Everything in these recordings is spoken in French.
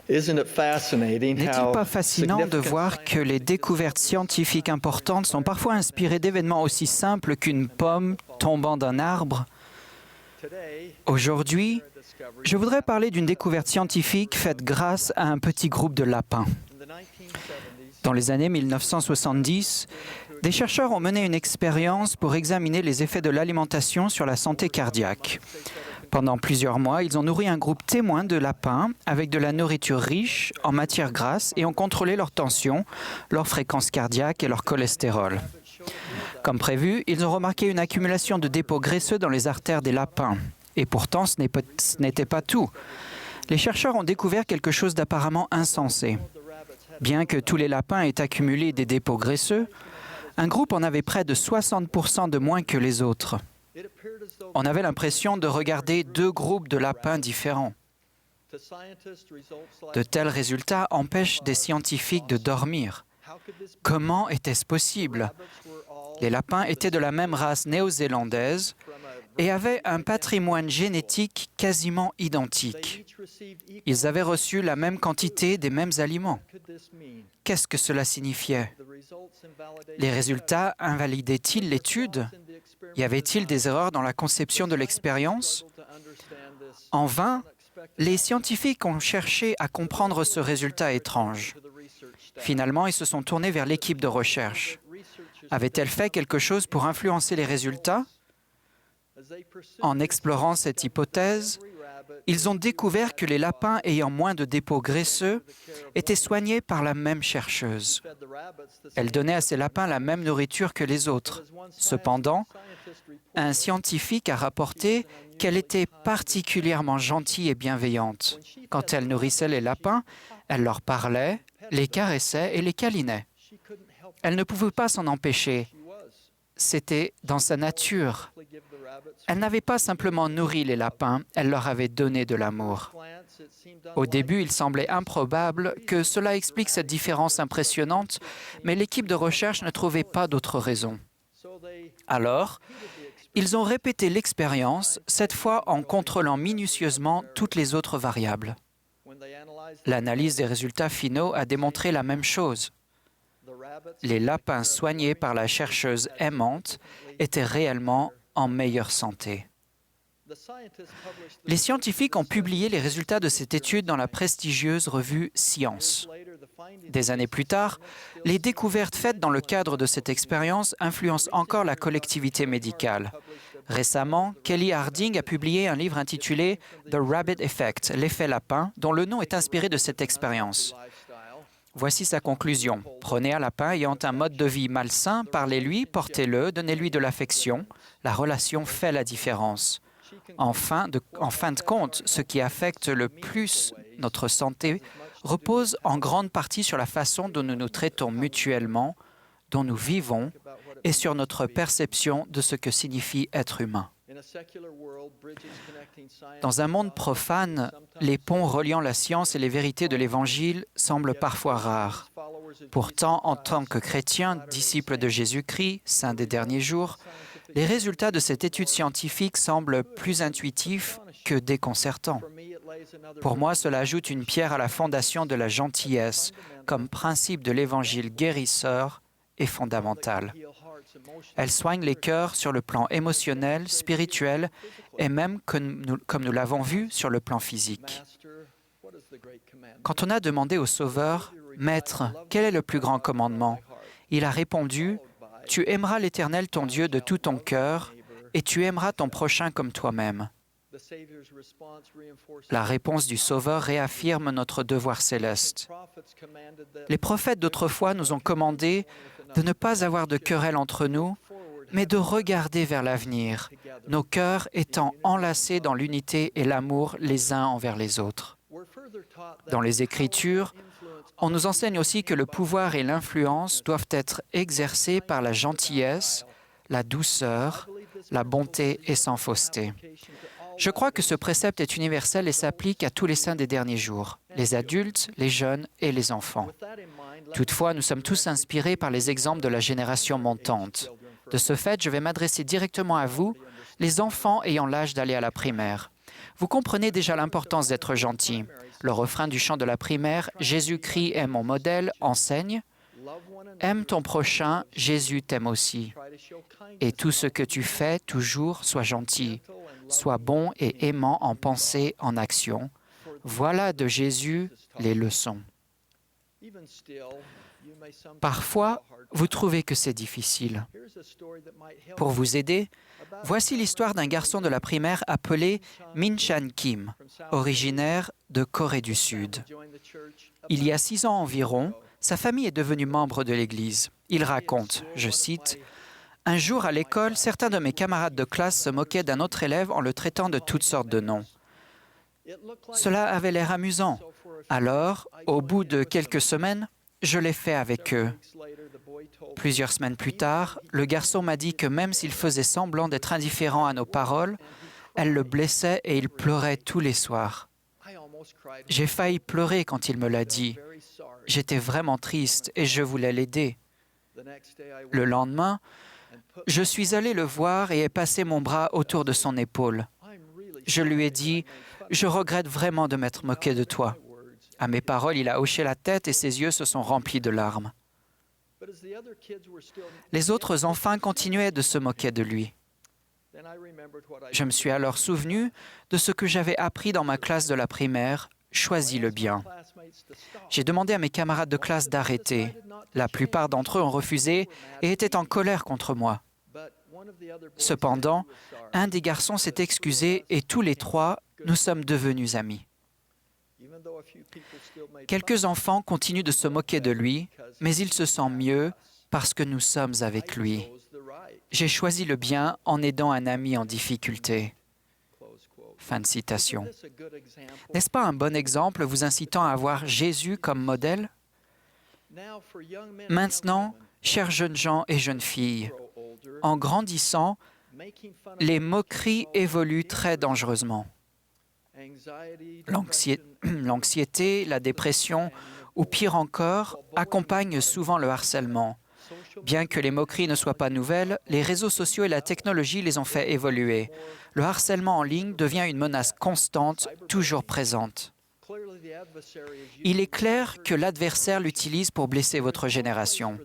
N'est-il pas fascinant de voir que les découvertes scientifiques importantes sont parfois inspirées d'événements aussi simples qu'une pomme tombant d'un arbre? Aujourd'hui, je voudrais parler d'une découverte scientifique faite grâce à un petit groupe de lapins. Dans les années 1970, des chercheurs ont mené une expérience pour examiner les effets de l'alimentation sur la santé cardiaque. Pendant plusieurs mois, ils ont nourri un groupe témoin de lapins avec de la nourriture riche en matières grasses et ont contrôlé leur tension, leur fréquence cardiaque et leur cholestérol. Comme prévu, ils ont remarqué une accumulation de dépôts graisseux dans les artères des lapins. Et pourtant, ce n'était pas tout. Les chercheurs ont découvert quelque chose d'apparemment insensé. Bien que tous les lapins aient accumulé des dépôts graisseux, un groupe en avait près de 60% de moins que les autres. On avait l'impression de regarder deux groupes de lapins différents. De tels résultats empêchent des scientifiques de dormir. Comment était-ce possible? Les lapins étaient de la même race néo-zélandaise et avaient un patrimoine génétique quasiment identique. Ils avaient reçu la même quantité des mêmes aliments. Qu'est-ce que cela signifiait? Les résultats invalidaient-ils l'étude? Y avait-il des erreurs dans la conception de l'expérience? En vain, les scientifiques ont cherché à comprendre ce résultat étrange. Finalement, ils se sont tournés vers l'équipe de recherche. Avait-elle fait quelque chose pour influencer les résultats? En explorant cette hypothèse, ils ont découvert que les lapins ayant moins de dépôts graisseux étaient soignés par la même chercheuse. Elle donnait à ces lapins la même nourriture que les autres. Cependant, un scientifique a rapporté qu'elle était particulièrement gentille et bienveillante. Quand elle nourrissait les lapins, elle leur parlait, les caressait et les câlinait. Elle ne pouvait pas s'en empêcher. C'était dans sa nature. Elle n'avait pas simplement nourri les lapins, elle leur avait donné de l'amour. Au début, il semblait improbable que cela explique cette différence impressionnante, mais l'équipe de recherche ne trouvait pas d'autre raison. Alors, ils ont répété l'expérience, cette fois en contrôlant minutieusement toutes les autres variables. L'analyse des résultats finaux a démontré la même chose. Les lapins soignés par la chercheuse aimante étaient réellement en meilleure santé. Les scientifiques ont publié les résultats de cette étude dans la prestigieuse revue Science. Des années plus tard, les découvertes faites dans le cadre de cette expérience influencent encore la collectivité médicale. Récemment, Kelly Harding a publié un livre intitulé « The Rabbit Effect », l'effet lapin, dont le nom est inspiré de cette expérience. Voici sa conclusion. Prenez un lapin ayant un mode de vie malsain, parlez-lui, portez-le, donnez-lui de l'affection. La relation fait la différence. En fin de compte, ce qui affecte le plus notre santé repose en grande partie sur la façon dont nous nous traitons mutuellement, dont nous vivons et sur notre perception de ce que signifie être humain. Dans un monde profane, les ponts reliant la science et les vérités de l'Évangile semblent parfois rares. Pourtant, en tant que chrétiens, disciples de Jésus-Christ, saints des derniers jours, les résultats de cette étude scientifique semblent plus intuitifs que déconcertants. Pour moi, cela ajoute une pierre à la fondation de la gentillesse, comme principe de l'Évangile guérisseur et fondamental. Elle soigne les cœurs sur le plan émotionnel, spirituel et même, comme nous l'avons vu, sur le plan physique. Quand on a demandé au Sauveur, « Maître, quel est le plus grand commandement ?» il a répondu, « Tu aimeras l'Éternel ton Dieu de tout ton cœur et tu aimeras ton prochain comme toi-même. » La réponse du Sauveur réaffirme notre devoir céleste. Les prophètes d'autrefois nous ont commandé de ne pas avoir de querelle entre nous, mais de regarder vers l'avenir, nos cœurs étant enlacés dans l'unité et l'amour les uns envers les autres. Dans les Écritures, on nous enseigne aussi que le pouvoir et l'influence doivent être exercés par la gentillesse, la douceur, la bonté et sans fausseté. Je crois que ce précepte est universel et s'applique à tous les saints des derniers jours, les adultes, les jeunes et les enfants. Toutefois, nous sommes tous inspirés par les exemples de la génération montante. De ce fait, je vais m'adresser directement à vous, les enfants ayant l'âge d'aller à la primaire. Vous comprenez déjà l'importance d'être gentil. Le refrain du chant de la primaire « Jésus-Christ est mon modèle » enseigne « Aime ton prochain, Jésus t'aime aussi. Et tout ce que tu fais, toujours, sois gentil. Sois bon et aimant en pensée, en action. Voilà de Jésus les leçons. » Parfois, vous trouvez que c'est difficile. Pour vous aider, voici l'histoire d'un garçon de la primaire appelé Min Chan Kim, originaire de Corée du Sud. Il y a 6 ans environ, sa famille est devenue membre de l'Église. Il raconte, je cite, « Un jour à l'école, certains de mes camarades de classe se moquaient d'un autre élève en le traitant de toutes sortes de noms. Cela avait l'air amusant. Alors, au bout de quelques semaines, je l'ai fait avec eux. Plusieurs semaines plus tard, le garçon m'a dit que même s'il faisait semblant d'être indifférent à nos paroles, elles le blessaient et il pleurait tous les soirs. J'ai failli pleurer quand il me l'a dit. J'étais vraiment triste et je voulais l'aider. Le lendemain, je suis allé le voir et ai passé mon bras autour de son épaule. Je lui ai dit « Je regrette vraiment de m'être moqué de toi. » À mes paroles, il a hoché la tête et ses yeux se sont remplis de larmes. Les autres enfants continuaient de se moquer de lui. Je me suis alors souvenu de ce que j'avais appris dans ma classe de la primaire, « Choisis le bien ». J'ai demandé à mes camarades de classe d'arrêter. La plupart d'entre eux ont refusé et étaient en colère contre moi. Cependant, un des garçons s'est excusé et tous les 3, nous sommes devenus amis. Quelques enfants continuent de se moquer de lui, mais il se sent mieux parce que nous sommes avec lui. J'ai choisi le bien en aidant un ami en difficulté. Fin de citation. N'est-ce pas un bon exemple vous incitant à avoir Jésus comme modèle? Maintenant, chers jeunes gens et jeunes filles, en grandissant, les moqueries évoluent très dangereusement. L'anxiété, la dépression ou pire encore, accompagnent souvent le harcèlement. Bien que les moqueries ne soient pas nouvelles, les réseaux sociaux et la technologie les ont fait évoluer. Le harcèlement en ligne devient une menace constante, toujours présente. Il est clair que l'adversaire l'utilise pour blesser votre génération.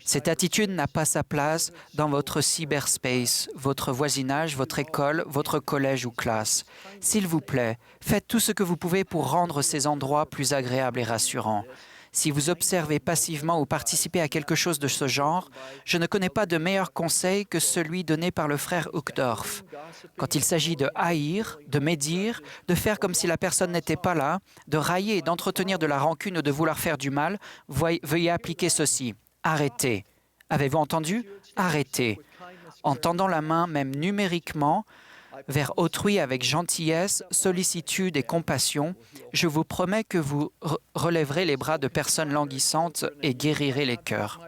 Cette attitude n'a pas sa place dans votre cyberspace, votre voisinage, votre école, votre collège ou classe. S'il vous plaît, faites tout ce que vous pouvez pour rendre ces endroits plus agréables et rassurants. Si vous observez passivement ou participez à quelque chose de ce genre, je ne connais pas de meilleur conseil que celui donné par le frère Uchtdorf. Quand il s'agit de haïr, de médire, de faire comme si la personne n'était pas là, de railler et d'entretenir de la rancune ou de vouloir faire du mal, veuillez appliquer ceci. Arrêtez. Avez-vous entendu? Arrêtez. En tendant la main, même numériquement, vers autrui avec gentillesse, sollicitude et compassion, je vous promets que vous relèverez les bras de personnes languissantes et guérirez les cœurs.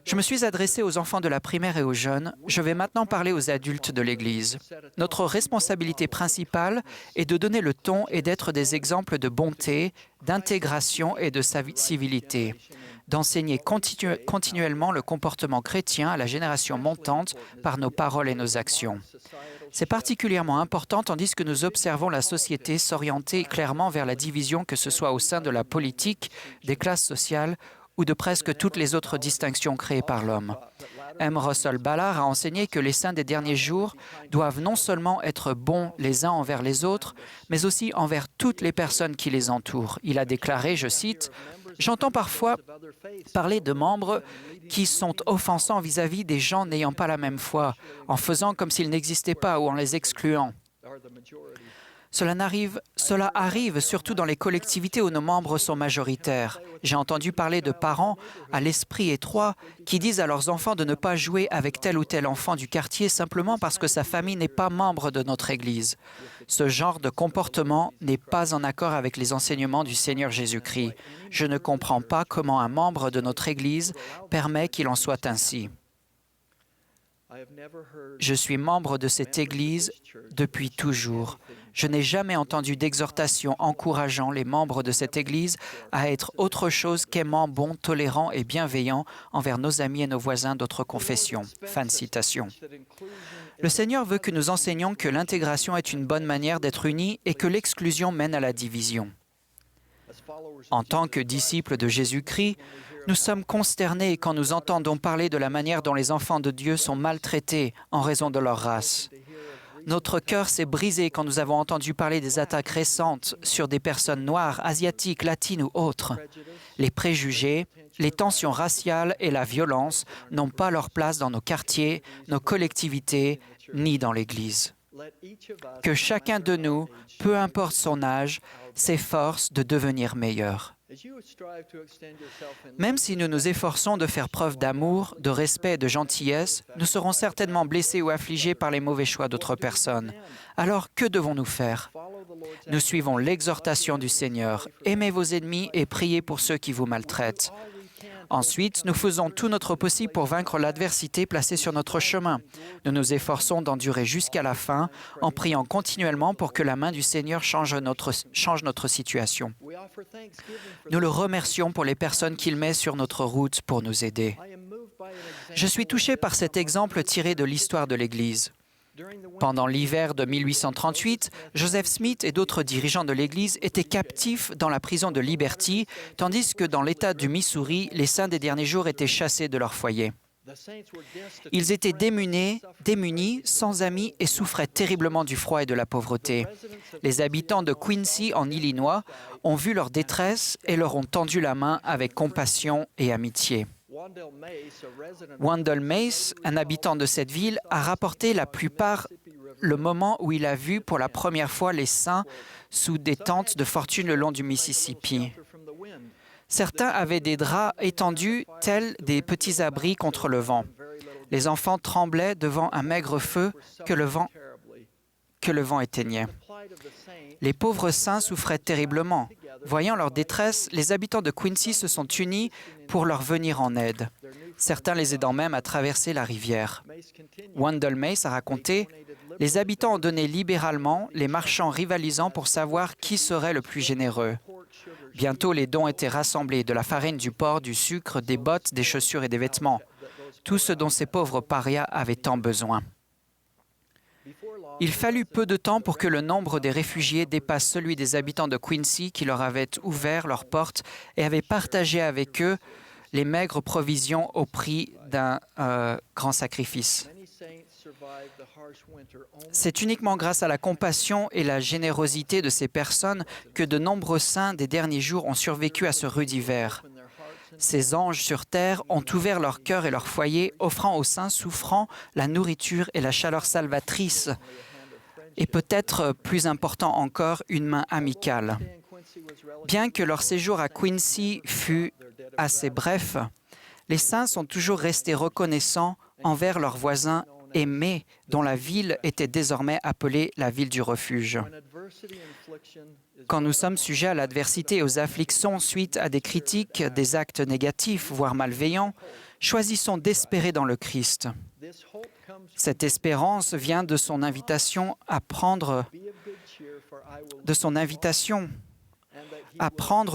Je me suis adressé aux enfants de la primaire et aux jeunes. Je vais maintenant parler aux adultes de l'Église. Notre responsabilité principale est de donner le ton et d'être des exemples de bonté, d'intégration et de civilité, d'enseigner continuellement le comportement chrétien à la génération montante par nos paroles et nos actions. C'est particulièrement important tandis que nous observons la société s'orienter clairement vers la division, que ce soit au sein de la politique, des classes sociales ou de presque toutes les autres distinctions créées par l'homme. M. Russell Ballard a enseigné que les saints des derniers jours doivent non seulement être bons les uns envers les autres, mais aussi envers toutes les personnes qui les entourent. Il a déclaré, je cite, « J'entends parfois parler de membres qui sont offensants vis-à-vis des gens n'ayant pas la même foi, en faisant comme s'ils n'existaient pas ou en les excluant. Cela arrive surtout dans les collectivités où nos membres sont majoritaires. J'ai entendu parler de parents à l'esprit étroit qui disent à leurs enfants de ne pas jouer avec tel ou tel enfant du quartier simplement parce que sa famille n'est pas membre de notre Église. Ce genre de comportement n'est pas en accord avec les enseignements du Seigneur Jésus-Christ. Je ne comprends pas comment un membre de notre Église permet qu'il en soit ainsi. Je suis membre de cette Église depuis toujours. Je n'ai jamais entendu d'exhortation encourageant les membres de cette Église à être autre chose qu'aimants, bons, tolérants et bienveillants envers nos amis et nos voisins d'autres confessions. » Fin de citation. Le Seigneur veut que nous enseignions que l'intégration est une bonne manière d'être unis et que l'exclusion mène à la division. En tant que disciples de Jésus-Christ, nous sommes consternés quand nous entendons parler de la manière dont les enfants de Dieu sont maltraités en raison de leur race. Notre cœur s'est brisé quand nous avons entendu parler des attaques récentes sur des personnes noires, asiatiques, latines ou autres. Les préjugés, les tensions raciales et la violence n'ont pas leur place dans nos quartiers, nos collectivités, ni dans l'Église. Que chacun de nous, peu importe son âge, s'efforce de devenir meilleur. Même si nous nous efforçons de faire preuve d'amour, de respect et de gentillesse, nous serons certainement blessés ou affligés par les mauvais choix d'autres personnes. Alors, que devons-nous faire? Nous suivons l'exhortation du Seigneur. Aimez vos ennemis et priez pour ceux qui vous maltraitent. Ensuite, nous faisons tout notre possible pour vaincre l'adversité placée sur notre chemin. Nous nous efforçons d'endurer jusqu'à la fin en priant continuellement pour que la main du Seigneur change notre situation. Nous le remercions pour les personnes qu'il met sur notre route pour nous aider. Je suis touché par cet exemple tiré de l'histoire de l'Église. Pendant l'hiver de 1838, Joseph Smith et d'autres dirigeants de l'Église étaient captifs dans la prison de Liberty, tandis que dans l'État du Missouri, les saints des derniers jours étaient chassés de leur foyer. Ils étaient démunis, sans amis et souffraient terriblement du froid et de la pauvreté. Les habitants de Quincy, en Illinois, ont vu leur détresse et leur ont tendu la main avec compassion et amitié. Wendell Mace, un habitant de cette ville, a rapporté la plupart le moment où il a vu pour la première fois les saints sous des tentes de fortune le long du Mississippi. Certains avaient des draps étendus tels des petits abris contre le vent. Les enfants tremblaient devant un maigre feu que le vent éteignait. Les pauvres saints souffraient terriblement. Voyant leur détresse, les habitants de Quincy se sont unis pour leur venir en aide, certains les aidant même à traverser la rivière. Wendell Mace a raconté « Les habitants ont donné libéralement, les marchands rivalisant pour savoir qui serait le plus généreux. Bientôt, les dons étaient rassemblés, de la farine, du porc, du sucre, des bottes, des chaussures et des vêtements, tout ce dont ces pauvres parias avaient tant besoin. » Il fallut peu de temps pour que le nombre des réfugiés dépasse celui des habitants de Quincy qui leur avaient ouvert leurs portes et avaient partagé avec eux les maigres provisions au prix d'un grand sacrifice. C'est uniquement grâce à la compassion et la générosité de ces personnes que de nombreux saints des derniers jours ont survécu à ce rude hiver. Ces anges sur terre ont ouvert leur cœur et leur foyer, offrant aux saints souffrants la nourriture et la chaleur salvatrice, et peut-être plus important encore, une main amicale. Bien que leur séjour à Quincy fût assez bref, les saints sont toujours restés reconnaissants envers leurs voisins aimés, dont la ville était désormais appelée la ville du refuge. Quand nous sommes sujets à l'adversité et aux afflictions suite à des critiques, des actes négatifs, voire malveillants, choisissons d'espérer dans le Christ. Cette espérance vient de son invitation à prendre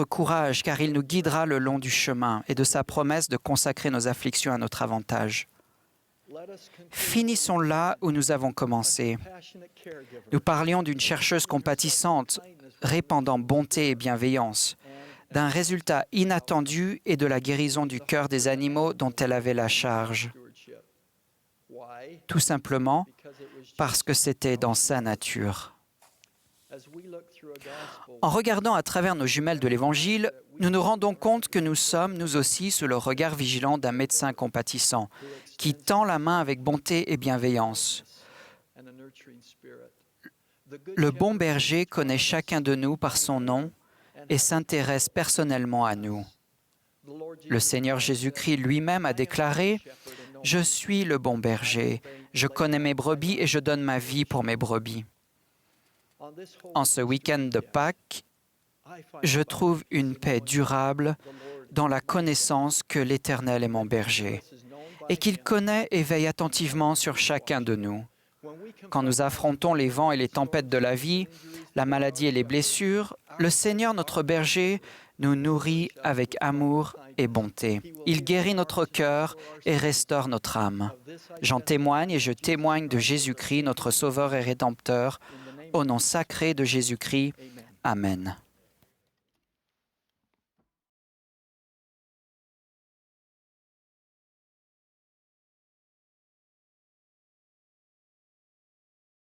courage, car il nous guidera le long du chemin, et de sa promesse de consacrer nos afflictions à notre avantage. Finissons là où nous avons commencé. Nous parlions d'une chercheuse compatissante, répandant bonté et bienveillance, d'un résultat inattendu et de la guérison du cœur des animaux dont elle avait la charge. Tout simplement parce que c'était dans sa nature. En regardant à travers nos jumelles de l'Évangile, nous nous rendons compte que nous sommes, nous aussi, sous le regard vigilant d'un médecin compatissant, qui tend la main avec bonté et bienveillance. Le bon berger connaît chacun de nous par son nom et s'intéresse personnellement à nous. Le Seigneur Jésus-Christ lui-même a déclaré « Je suis le bon berger, je connais mes brebis et je donne ma vie pour mes brebis. » En ce week-end de Pâques, je trouve une paix durable dans la connaissance que l'Éternel est mon berger et qu'il connaît et veille attentivement sur chacun de nous. Quand nous affrontons les vents et les tempêtes de la vie, la maladie et les blessures, le Seigneur, notre berger, nous nourrit avec amour et bonté. Il guérit notre cœur et restaure notre âme. J'en témoigne et je témoigne de Jésus-Christ, notre Sauveur et Rédempteur, au nom sacré de Jésus-Christ. Amen.